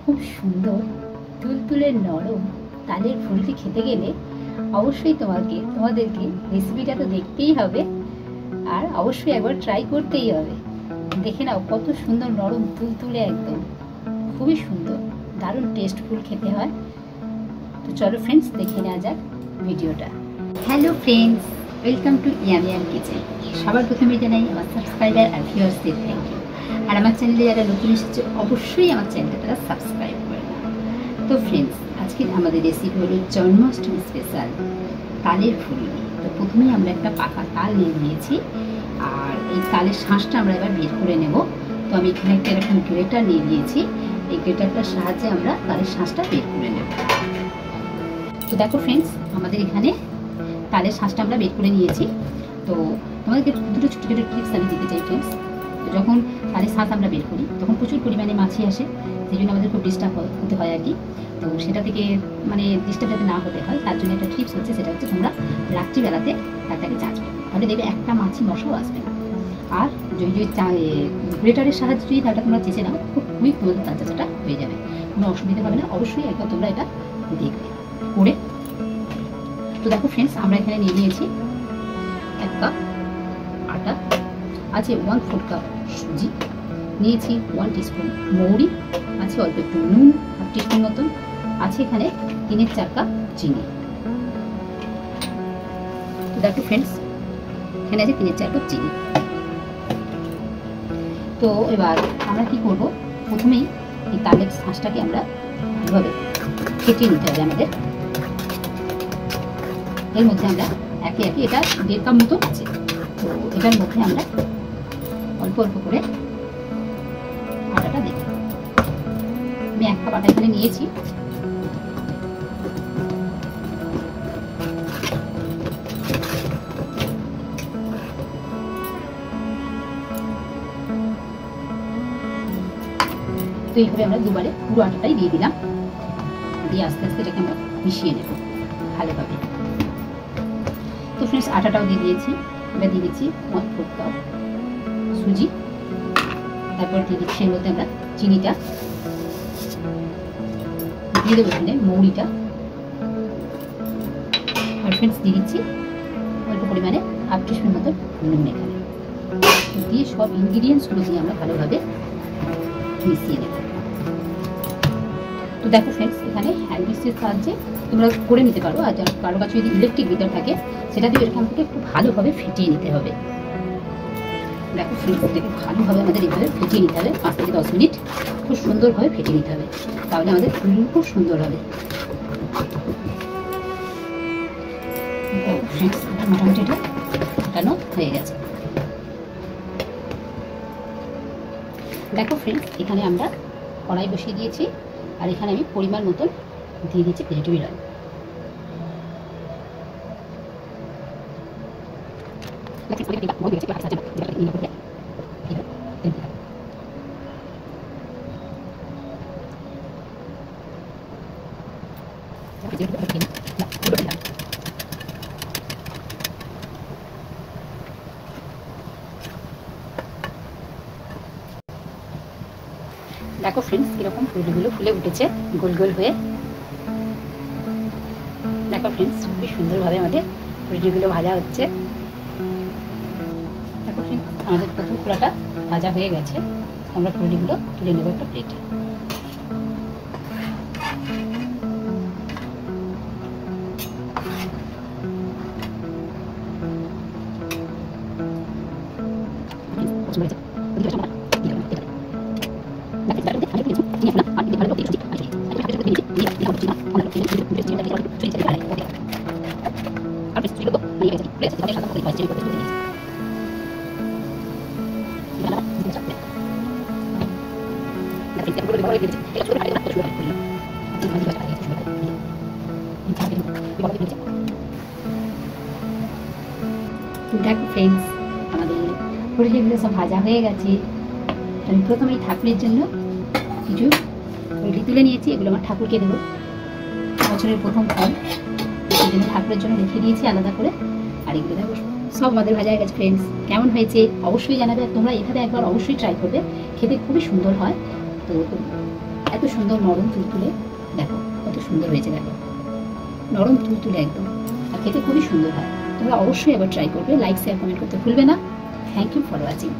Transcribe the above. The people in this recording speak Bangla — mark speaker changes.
Speaker 1: খুব সুন্দর তুলতুলে নরম তালের ফুলটি খেতে গেলে অবশ্যই তোমাদেরকে রেসিপিটা তো দেখতেই হবে, আর অবশ্যই একবার ট্রাই করতেই হবে। দেখে নাও কত সুন্দর নরম তুলতুলে, একদম খুবই সুন্দর, দারুণ টেস্টফুল খেতে হয়। তো চলো ফ্রেন্ডস, দেখে নেওয়া যাক ভিডিওটা। Hello friends, welcome to Yummy Yum Kitchen. সবার প্রথমে জানাই আমার সাবস্ক্রাইবার আর ভিউয়ার্সদের থ্যাংক ইউ। আর আমার চ্যানেলে যারা নতুন এসেছে অবশ্যই আমার চ্যানেলটা তারা সাবস্ক্রাইব করে নাও। তো ফ্রেন্ডস, আজকে আমাদের রেসিপি হলো জন্মাষ্টমী স্পেশাল তালের ফুলুরি। তো প্রথমেই আমরা একটা পাকা তাল নিয়ে নিয়েছি, আর এই তালের শাঁসটা আমরা এবার বের করে নেব। তো আমি এখানে একটা এরকম গ্রেটার নিয়ে নিয়েছি, এই গ্রেটারটার সাহায্যে আমরা তালের শাঁসটা বের করে নেব। তো দেখো ফ্রেন্ডস, আমাদের এখানে তালের শাঁসটা আমরা বের করে নিয়েছি। তো তোমাদেরকে দুটো ছোটো ছোটো টিপস আমি দিতে চাই ফ্রেন্ডস। তো যখন তালের শাঁস আমরা বের করি তখন প্রচুর পরিমাণে মাছি আসে, সেই জন্য আমাদের খুব ডিস্টার্ব হতে হয় আর কি। তো সেটা থেকে ডিস্টার্ব যাতে না হতে হয় তার জন্য একটা টিপস হচ্ছে, সেটা হচ্ছে তোমরা রাত্রিবেলাতে তালটাকে চাঁচবে, তাহলে দেখবে একটা মাছি মশাও আসবে না। আর যদি গ্রেটারের সাহায্যে যদি তালটা তোমরা চেঁচে নাও, খুব কুইক তোমাদের তাল চাঁচাটা হয়ে যাবে, কোনো অসুবিধা হবে না। অবশ্যই একবার তোমরা এটা দেখবে করে। তো দেখো ফ্রেন্ডস, আমরা এখানে নিয়ে নিয়েছি 1 কাপ আটা, আছে 1/4 কাপ সুজি, নিয়েছি 1 টিস্পুন মৌরি, আছে অল্প একটু নুন 1/2 টিস্পুন মতন, আছে এখানে 3-4 কাপ চিনি। তো দেখো ফ্রেন্ডস, এখানে আছে 3-4 কাপ চিনি। তো এবার আমরা কি করব, প্রথমেই এই তালের শাঁসটাকে আমরা ভালোভাবে ফেটিয়ে নিতে হবে আমাদের। এর মধ্যে আমরা একে একে, এটা 1.5 কাপ মতো আছে, তো এটার মধ্যে আমরা অল্প অল্প করে আটাটা দেব। আমি 1 কাপ আটা এখানে নিয়েছি। তো এইভাবে আমরা দুবারে পুরো আটাটাই দিয়ে দিলাম, দিয়ে আস্তে আস্তে এটাকে আমরা মিশিয়ে নেব ভালোভাবে। তো ফ্রেন্ডস, আটাটাও দিয়ে দিয়েছি। এবার দিয়ে দিচ্ছি 1/4 কাপ সুজি, তারপর দিয়ে দিচ্ছি এর মধ্যে আমরা চিনিটা দিয়ে দেবো, এখানে মৌরিটা, আর ফ্রেন্ডস দিয়ে দিচ্ছি অল্প পরিমাণে 1/2 টিস্পুন মতো নুন। এখানে দিয়ে সব ইনগ্রিডিয়েন্টসগুলো দিয়ে আমরা ভালোভাবে মিশিয়ে নেব। তো দেখো ফ্রেন্ডস, এখানে হ্যান্ড মিক্সের সাহায্যে তোমরা করে নিতে পারো, আর কারো কাছে যদি ইলেকট্রিক বিটার থাকে সেটা দিয়ে এরকম থেকে একটু ভালোভাবে ফেটিয়ে নিতে হবে। দেখো ফ্রেন্ডস, এটাকে ভালোভাবে আমাদের এইভাবে ফেটিয়ে নিতে হবে, 5 থেকে 10 মিনিট খুব সুন্দরভাবে ফেটিয়ে নিতে হবে, তাহলে আমাদের ফুলগুলো খুব সুন্দর হবে। ফ্রেন্ডস, মোটামুটি এটা ফোটানো হয়ে গেছে। দেখো ফ্রেন্ডস, এখানে আমরা কড়াই বসিয়ে দিয়েছি, আর এখানে আমি পরিমাণ মতন দিয়ে দিচ্ছি ভেজিটেবিল অয়েল। দেখো ফ্রেন্ডস, কিরকম ফুলগুলো ফুলে উঠেছে গোল গোল হয়ে। দেখো ফ্রেন্ডস, খুবই সুন্দরভাবে আমাদের ফুলগুলো ভাজা হচ্ছে। দেখো ফ্রেন্ডস, আমাদের প্রথম খোলাটা ভাজা হয়ে গেছে। আমরা ফুলগুলো তুলে নেব একটা প্লেটে। দেখো ফ্রেন্ডস, আমাদের ফুলগুলো সব ভাজা হয়ে গেছে। আমি প্রথমেই ঠাকুরের জন্য কিছু ফুলকি তুলে নিয়েছি, এগুলো আমার ঠাকুরকে দেবো, বছরের প্রথম ফল, সেই জন্য ঠাকুরের জন্য রেখে দিয়েছি আলাদা করে। আর এগুলো দেখো সব আমাদের ভাজা হয়ে গেছে। ফ্রেন্ডস, কেমন হয়েছে অবশ্যই জানাবে, তোমরা এভাবে একবার অবশ্যই ট্রাই করবে, খেতে খুবই সুন্দর হয়। তো এত সুন্দর নরম তুলতুলে, দেখো কত সুন্দর হয়েছে, দেখো নরম তুলতুলে একদম, আর খেতে খুবই সুন্দর হয়। তোমরা অবশ্যই একবার ট্রাই করবে। লাইক শেয়ার কমেন্ট করতে ভুলবে না। Thank you for watching.